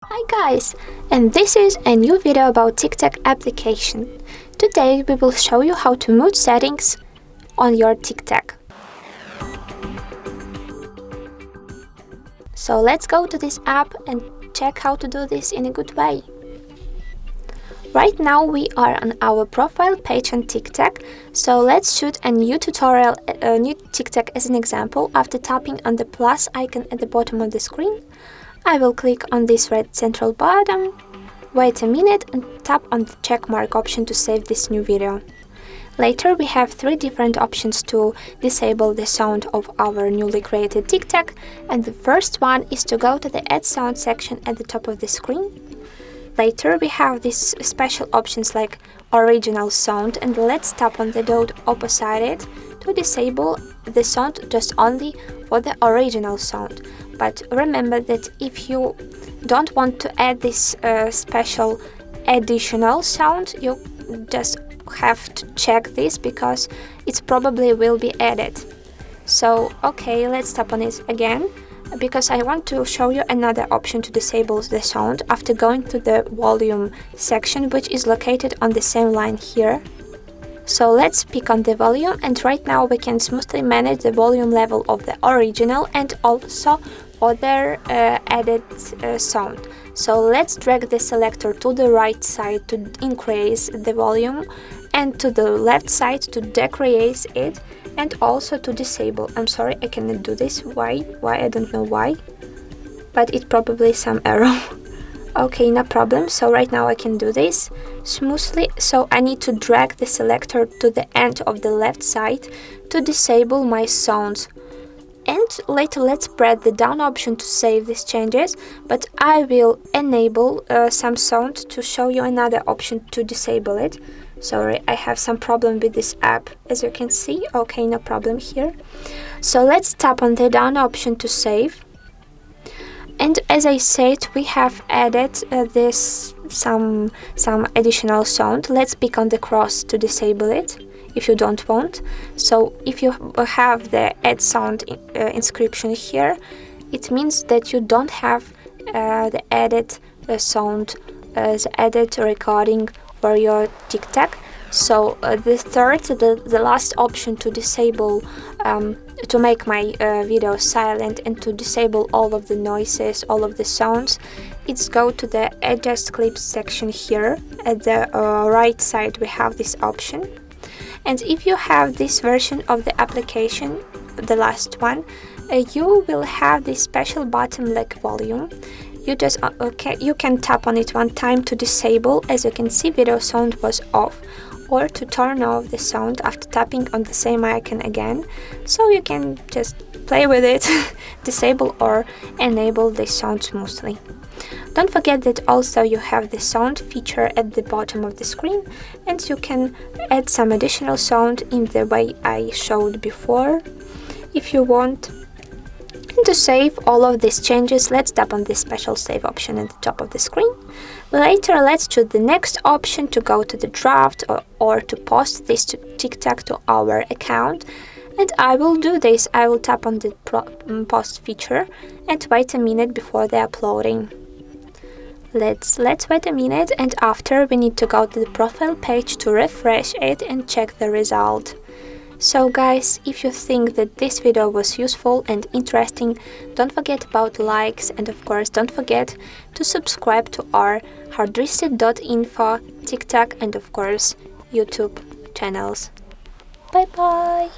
Hi guys, and this is a new video about TikTok application. Today we will show you how to mute settings on your TikTok. So let's go to this app and check how to do this in a good way. Right now we are on our profile page on TikTok, so let's shoot a new tutorial, a new TikTok as an example. After tapping on the plus icon at the bottom of the screen, I will click on this red central button, wait a minute and tap on the check mark option to save this new video. Later we have three different options to disable the sound of our newly created TikTok, and the first one is to go to the add sound section at the top of the screen. Later we have these special options like original sound, and let's tap on the dot opposite it to disable the sound just only for the original sound. But remember that if you don't want to add this special additional sound, you just have to check this because it probably will be added. So okay, let's tap on it again, because I want to show you another option to disable the sound after going to the volume section, which is located on the same line here. So let's pick on the volume, and right now we can smoothly manage the volume level of the original and also other added sound. So let's drag the selector to the right side to increase the volume and to the left side to decrease it and also to disable. I'm sorry, I cannot do this. Why? I don't know why, but it probably some error. Okay, no problem. So right now I can do this smoothly. So I need to drag the selector to the end of the left side to disable my sounds. And later let's press the down option to save these changes, but I will enable some sound to show you another option to disable it. Sorry, I have some problem with this app, as you can see. Okay, no problem here. So let's tap on the down option to save. And as I said, we have added this some additional sound. Let's pick on the cross to disable it if you don't want. So if you have the add sound inscription here, it means that you don't have the added sound, the added recording for your TikTok. So the last option to disable, to make my video silent and to disable all of the noises, all of the sounds, it's go to the adjust clips section here. At the right side we have this option. And if you have this version of the application, the last one, you will have this special button like volume. You just you can tap on it one time to disable. As you can see, video sound was off, or to turn off the sound after tapping on the same icon again. So you can just play with it, disable or enable the sound smoothly. Don't forget that also you have the sound feature at the bottom of the screen, and you can add some additional sound in the way I showed before if you want. And to save all of these changes, let's tap on this special save option at the top of the screen. Later let's choose the next option to go to the draft or to post this to TikTok to our account. And I will do this. I will tap on the post feature and wait a minute before the uploading. Let's wait a minute, and after we need to go to the profile page to refresh it and check the result. So guys, if you think that this video was useful and interesting, don't forget about likes, and of course don't forget to subscribe to our HardReset.Info, TikTok and of course YouTube channels. Bye bye!